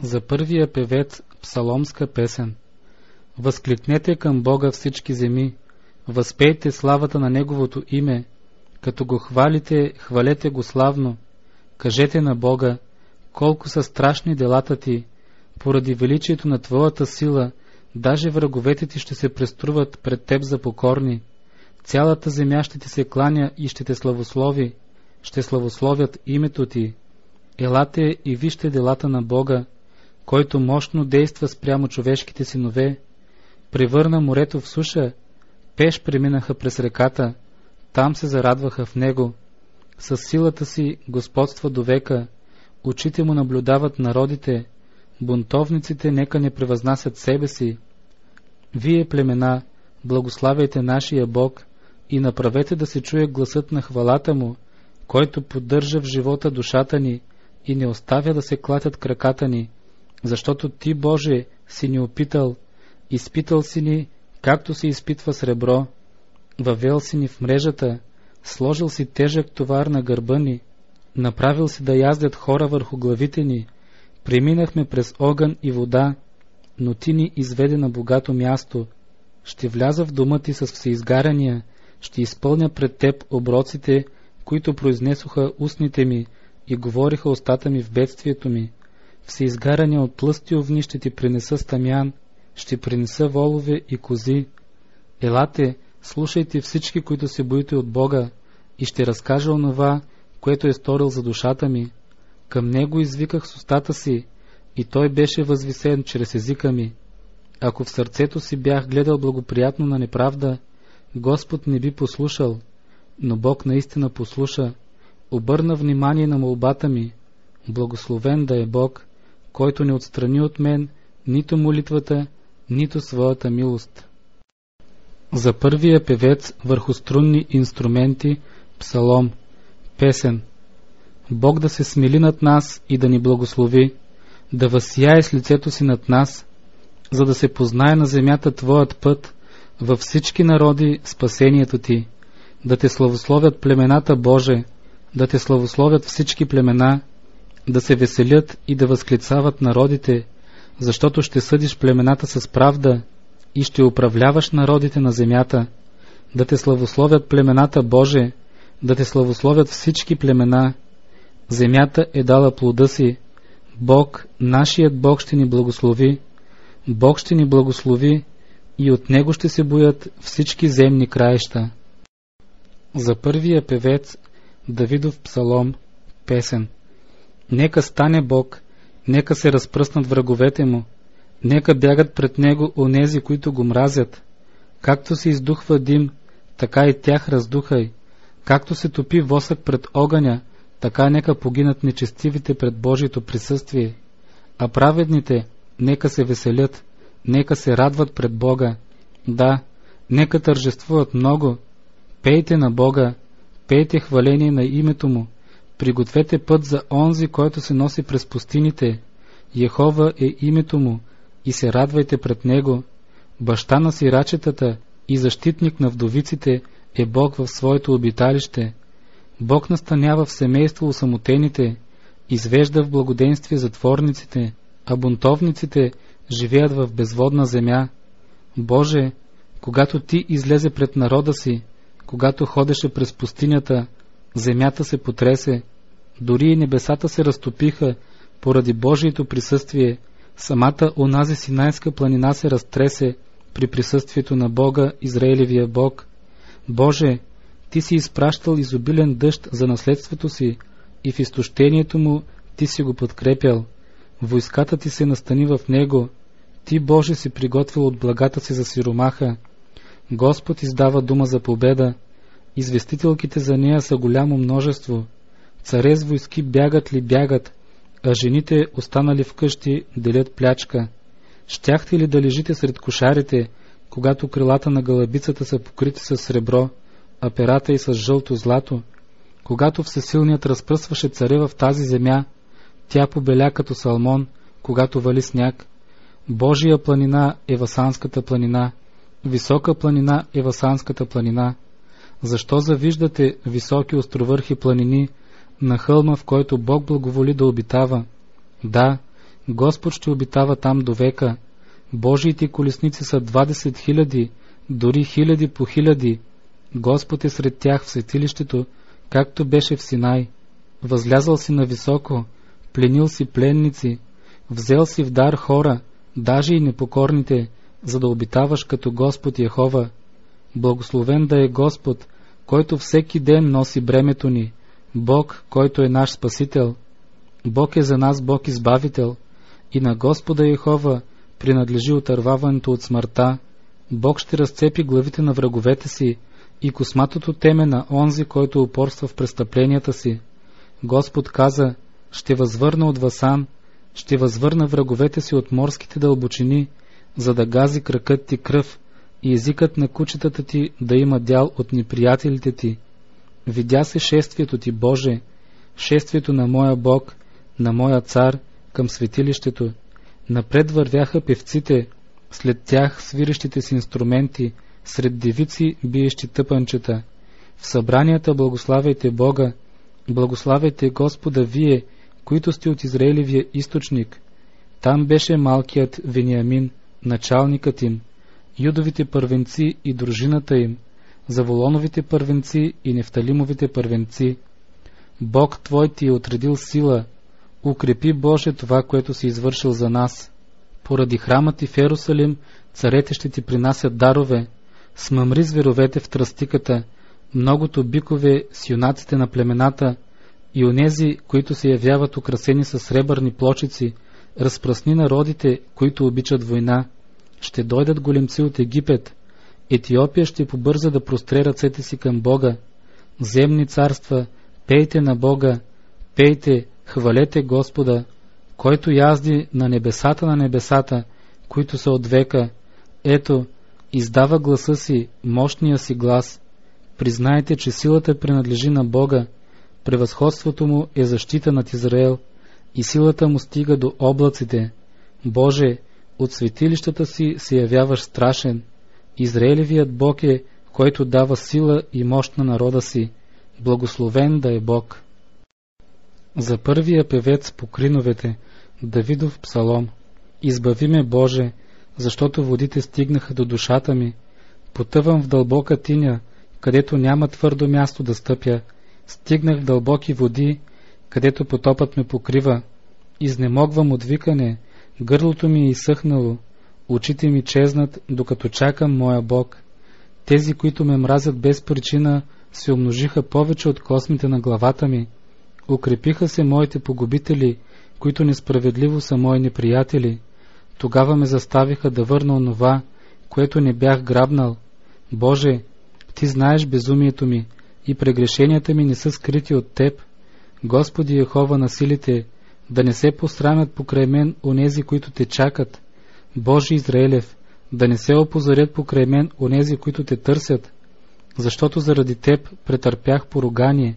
За първия певец псаломска песен. Възкликнете към Бога всички земи, възпейте славата на Неговото име, като го хвалите, хвалете го славно, кажете на Бога, колко са страшни делата ти, поради величието на твоята сила, даже враговете ти ще се преструват пред теб за покорни, цялата земя ще ти се кланя и ще те славослови, ще славословят името ти. Елате и вижте делата на Бога, който мощно действа спрямо човешките синове, превърна морето в суша, пеш преминаха през реката, там се зарадваха в него. Със силата си господства до века, очите му наблюдават народите, бунтовниците нека не превъзнасят себе си. Вие, племена, благославяйте нашия Бог и направете да се чуе гласът на хвалата му, който поддържа в живота душата ни и не оставя да се клатят краката ни, защото Ти, Боже, си ни опитал, изпитал си ни, както се изпитва сребро, въвел си ни в мрежата, сложил си тежък товар на гърба ни, направил си да яздят хора върху главите ни, преминахме през огън и вода, но Ти ни изведе на богато място. Ще вляза в дома Ти с всеизгаряния, ще изпълня пред Теб оброците, които произнесоха устните ми и говориха устата ми в бедствието ми. Всеизгаряния от тлъсти овни ще Ти принеса стамян, ще принеса волове и кози. Елате, слушайте всички, които се боите от Бога, и ще разкажа онова, което е сторил за душата ми. Към Него извиках с устата си, и Той беше възвисен чрез езика ми. Ако в сърцето си бях гледал благоприятно на неправда, Господ не би послушал, но Бог наистина послуша, обърна внимание на молбата ми. Благословен да е Бог, който не отстрани от мен нито молитвата, нито своята милост. За първия певец върху струнни инструменти, псалом, песен. Бог да се смили над нас и да ни благослови, да възсияе с лицето си над нас, за да се познае на земята Твоят път, във всички народи спасението Ти, да Те славословят племената Боже, да Те славословят всички племена, да се веселят и да възклицават народите, защото ще съдиш племената с правда и ще управляваш народите на земята, да Те славословят племената Боже, да Те славословят всички племена. Земята е дала плода си, Бог, нашият Бог ще ни благослови, Бог ще ни благослови и от Него ще се боят всички земни краища. За първия певец Давидов псалом, песен. Нека стане Бог, нека се разпръснат враговете му, нека бягат пред Него онези, които го мразят. Както се издухва дим, така и тях раздухай, както се топи восък пред огъня, така нека погинат нечестивите пред Божието присъствие, а праведните нека се веселят, нека се радват пред Бога. Да, нека тържествуват много. Пейте на Бога, пейте хваление на името Му, пригответе път за онзи, който се носи през пустините. Йехова е името Му и се радвайте пред Него. Баща на сирачетата и защитник на вдовиците е Бог в своето обиталище. Бог настанява в семейство усамотените, извежда в благоденствие затворниците, а бунтовниците живеят в безводна земя. Боже, когато Ти излезе пред народа си, когато ходеше през пустинята, земята се потресе, дори и небесата се разтопиха поради Божието присъствие, самата онази Синайска планина се разтресе при присъствието на Бога, Израилевия Бог. Боже, Ти си изпращал изобилен дъжд за наследството си и в изтощението му Ти си го подкрепял. Войската Ти се настани в него. Ти, Боже, си приготвил от благата си за сиромаха. Господ издава дума за победа. Известителките за нея са голямо множество. Царе с войски бягат ли бягат, а жените, останали вкъщи, делят плячка. Щяхте ли да лежите сред кошарите, когато крилата на гълъбицата са покрити с сребро, а перата и с жълто злато? Когато всесилният разпръсваше царе в тази земя, тя побеля като салмон, когато вали сняг. Божия планина е Васанската планина, висока планина е Васанската планина. Защо завиждате високи островърхи планини на хълма, в който Бог благоволи да обитава? Да, Господ ще обитава там до века. Божиите колесници са 20 000, дори 1000 по 1000. Господ е сред тях в светилището, както беше в Синай. Възлязал си нависоко, пленил си пленници, взел си в дар хора, даже и непокорните, за да обитаваш като Господ Йехова. Благословен да е Господ, който всеки ден носи бремето ни, Бог, който е наш Спасител. Бог е за нас Бог Избавител, и на Господа Йехова принадлежи отърваването от смъртта. Бог ще разцепи главите на враговете си и косматото теме на онзи, който упорства в престъпленията си. Господ каза: ще възвърна от Васан, ще възвърна враговете си от морските дълбочини, за да гази кракът ти кръв и езикът на кучетата ти да има дял от неприятелите ти. Видя се шествието ти, Боже, шествието на моя Бог, на моя цар, към светилището. Напред вървяха певците, след тях свирещите с инструменти, сред девици биещи тъпанчета. В събранията благославяйте Бога, благославяйте Господа вие, които сте от Израилевия източник. Там беше малкият Вениамин, началникът им, Юдовите първенци и дружината им, Заволоновите първенци и Нефталимовите първенци. Бог твой ти е отредил сила, укрепи Боже това, което си извършил за нас. Поради храма ти в Йерусалим царете ще ти принасят дарове, смъмри зверовете в тръстиката, многото бикове с юнаците на племената и онези, които се явяват украсени с сребърни плочици, разпръсни народите, които обичат война. Ще дойдат големци от Египет. Етиопия ще побърза да простре ръцете си към Бога. Земни царства, пейте на Бога, пейте, хвалете Господа, който язди на небесата, които са от века. Ето, издава гласа си, мощния си глас. Признайте, че силата принадлежи на Бога, превъзходството му е защита над Израел и силата му стига до облаците. Боже, от светилищата си се явяваш страшен. Израелевият Бог е, който дава сила и мощ на народа си. Благословен да е Бог. За първия певец по криновете, Давидов псалом: избави ме, Боже, защото водите стигнаха до душата ми. Потъвам в дълбока тиня, където няма твърдо място да стъпя. Стигнах в дълбоки води, където потопът ме покрива. Изнемогвам от викане, гърлото ми е изсъхнало, очите ми чезнат, докато чакам моя Бог. Тези, които ме мразят без причина, се умножиха повече от космите на главата ми. Укрепиха се моите погубители, които несправедливо са мои неприятели. Тогава ме заставиха да върна онова, което не бях грабнал. Боже, ти знаеш безумието ми и прегрешенията ми не са скрити от теб. Господи Йехова на силите, да не се посрамят покрай мен онези, които те чакат. Боже Израелев, да не се опозорят покрай мен онези, които те търсят. Защото заради теб претърпях поругание,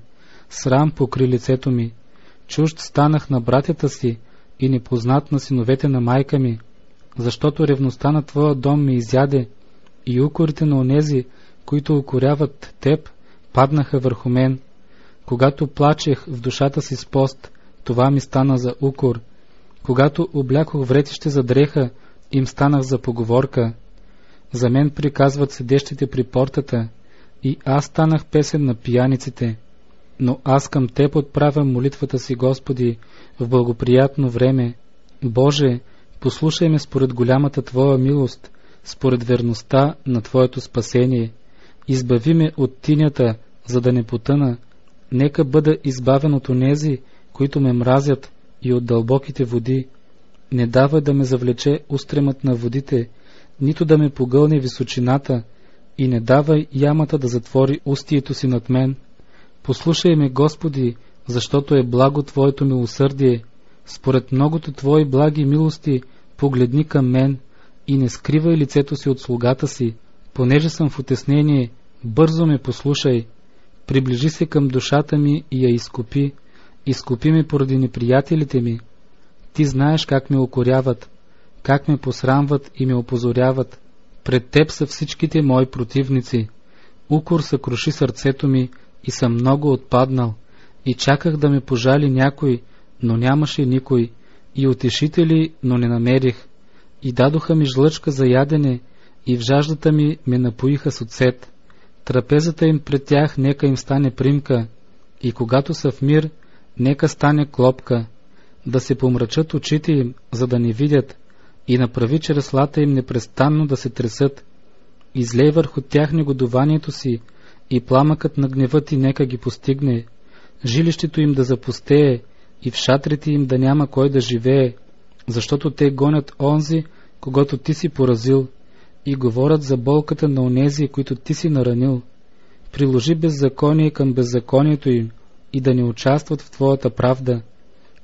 срам покри лицето ми. Чужд станах на братята си и непознат на синовете на майка ми, защото ревността на твоя дом ме изяде и укорите на онези, които укоряват теб, паднаха върху мен. Когато плачех в душата си с пост, това ми стана за укор. Когато облякох вретище за дреха, им станах за поговорка. За мен приказват седещите при портата, и аз станах песен на пияниците. Но аз към теб отправям молитвата си, Господи, в благоприятно време. Боже, послушай ме според голямата Твоя милост, според верността на Твоето спасение. Избави ме от тинята, за да не потъна. Нека бъда избавен от онези, които ме мразят, и от дълбоките води. Не давай да ме завлече устремът на водите, нито да ме погълне височината, и не давай ямата да затвори устието си над мен. Послушай ме, Господи, защото е благо Твоето милосърдие. Според многото Твои благи милости погледни към мен и не скривай лицето си от слугата си. Понеже съм в утеснение, бързо ме послушай. Приближи се към душата ми и я изкупи. Изкупи ме поради неприятелите ми. Ти знаеш как ме укоряват, как ме посрамват и ме опозоряват. Пред Теб са всичките мои противници. Укор съкруши сърцето ми и съм много отпаднал. И чаках да ме пожали някой, но нямаше никой. и утешители, но не намерих, и дадоха ми жлъчка за ядене, и в жаждата ми ме напоиха с оцет. Трапезата им пред тях нека им стане примка, и когато са в мир, нека стане клопка, да се помрачат очите им, за да не видят, и направи чреслата им непрестанно да се тресат. Излей върху тях негодованието си, и пламъкът на гнева ти нека ги постигне. Жилището им да запустее, и в шатрите им да няма кой да живее, защото те гонят онзи, когото ти си поразил, и говорят за болката на онези, които ти си наранил. Приложи беззаконие към беззаконието им, и да не участват в твоята правда,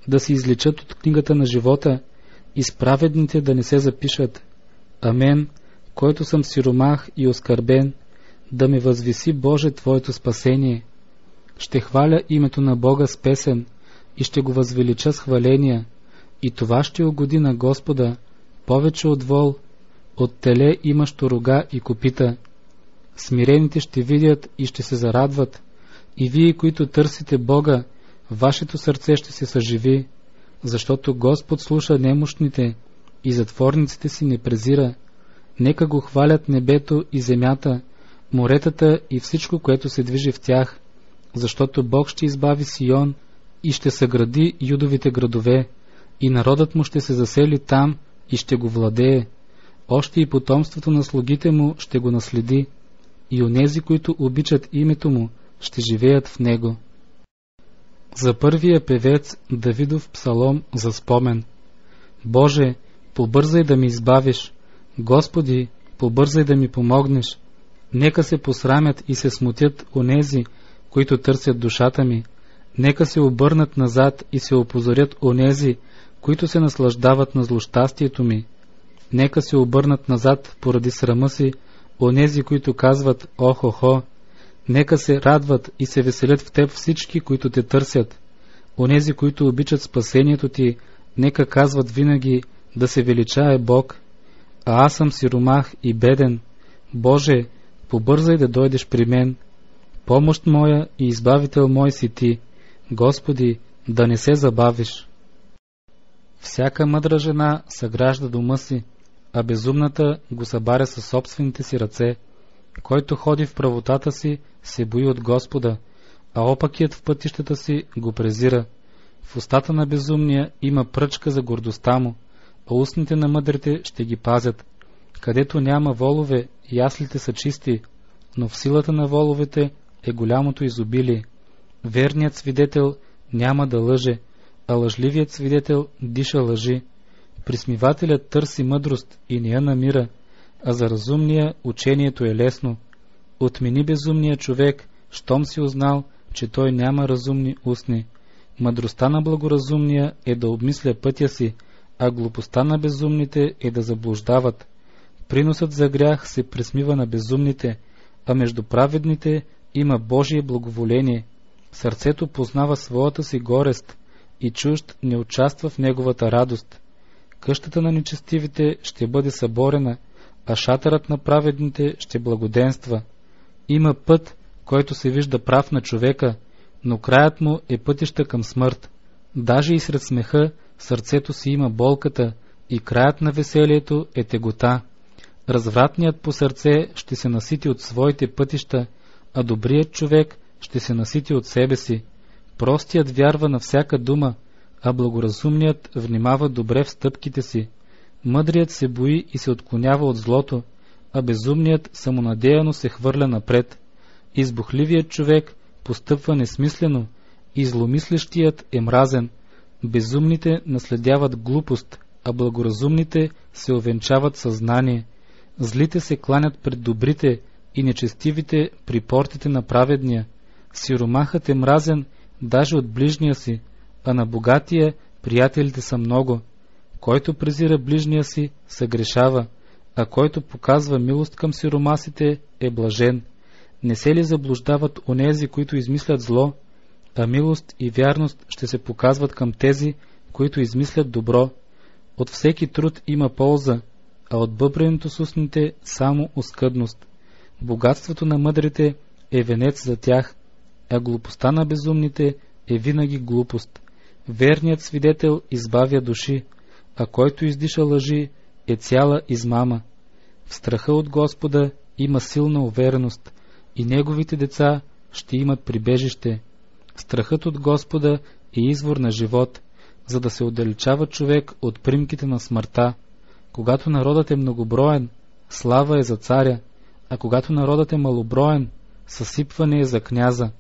да се изличат от книгата на живота, и с праведните да не се запишат. Амен, който съм сиромах и оскърбен, да ме възвиси, Боже, Твоето спасение. Ще хваля името на Бога с песен и ще го възвелича с хваления, и това ще угоди на Господа повече от вол, от теле имащо рога и копита. Смирените ще видят и ще се зарадват, и вие, които търсите Бога, вашето сърце ще се съживи, защото Господ слуша немощните и затворниците си не презира. Нека го хвалят небето и земята, моретата и всичко, което се движи в тях, защото Бог ще избави Сион и ще съгради юдовите градове, и народът му ще се засели там и ще го владее. Още и потомството на слугите му ще го наследи, и онези, които обичат името му, ще живеят в него. За първия певец Давидов псалом за спомен. Боже, побързай да ми избавиш. Господи, побързай да ми помогнеш. Нека се посрамят и се смутят онези, които търсят душата ми. Нека се обърнат назад и се опозорят онези, които се наслаждават на злощастието ми. Нека се обърнат назад поради срама си онези, които казват охо-хо. Нека се радват и се веселят в теб всички, които те търсят. Онези, които обичат спасението ти, нека казват винаги да се величае Бог. А аз съм сиромах и беден. Боже, побързай да дойдеш при мен. Помощ моя и избавител мой си ти. Господи, да не се забавиш. Всяка мъдра жена съгражда дома си, а безумната го събаря със собствените си ръце. Който ходи в правотата си, се бои от Господа, а опакият в пътищата си го презира. В устата на безумния има пръчка за гордостта му, а устните на мъдрите ще ги пазят. Където няма волове, яслите са чисти, но в силата на воловете е голямото изобилие. Верният свидетел няма да лъже, а лъжливият свидетел диша лъжи. Присмивателят търси мъдрост и не я намира, а за разумния учението е лесно. Отмени безумния човек, щом си узнал, че той няма разумни устни. Мъдростта на благоразумния е да обмисля пътя си, а глупостта на безумните е да заблуждават. Приносът за грях се присмива на безумните, а между праведните има Божие благоволение. Сърцето познава своята си горест и чужд не участва в неговата радост. Къщата на нечестивите ще бъде съборена, а шатърът на праведните ще благоденства. Има път, който се вижда прав на човека, но краят му е пътища към смърт. Даже и сред смеха сърцето си има болката и краят на веселието е тегота. Развратният по сърце ще се насити от своите пътища, а добрият човек ще се насити от себе си. Простият вярва на всяка дума, а благоразумният внимава добре в стъпките си. Мъдрият се бои и се отклонява от злото, а безумният самонадеяно се хвърля напред. Избухливият човек постъпва несмислено и зломислещият е мразен. Безумните наследяват глупост, а благоразумните се овенчават съзнание. Злите се кланят пред добрите и нечестивите при портите на праведния. Сиромахът е мразен даже от ближния си, а на богатия приятелите са много. Който презира ближния си, съгрешава, а който показва милост към сиромасите, е блажен. Не се ли заблуждават онези, които измислят зло, а милост и вярност ще се показват към тези, които измислят добро. От всеки труд има полза, а от бъбренето с устните само оскъдност. Богатството на мъдрите е венец за тях, а глупостта на безумните е винаги глупост. Верният свидетел избавя души, а който издиша лъжи е цяла измама. В страха от Господа има силна увереност и неговите деца ще имат прибежище. Страхът от Господа е извор на живот, за да се отдалечава човек от примките на смъртта. Когато народът е многоброен, слава е за царя, а когато народът е малоброен, съсипване е за княза.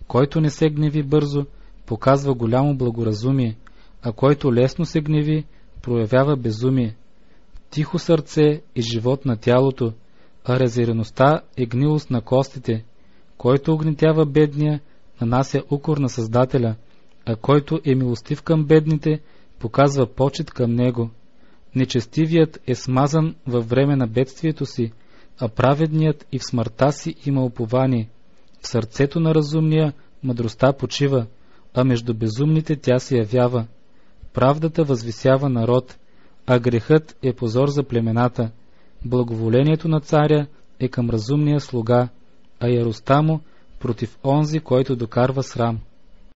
Който не се гневи бързо, показва голямо благоразумие, а който лесно се гневи, проявява безумие. Тихо сърце е живот на тялото, а разяреността е гнилост на костите. Който огнетява бедния, нанася укор на Създателя, а който е милостив към бедните, показва почет към него. Нечестивият е смазан във време на бедствието си, а праведният и в смъртта си има упование. В сърцето на разумния мъдростта почива, а между безумните тя се явява. Правдата възвисява народ, а грехът е позор за племената. Благоволението на царя е към разумния слуга, а яростта му против онзи, който докарва срам.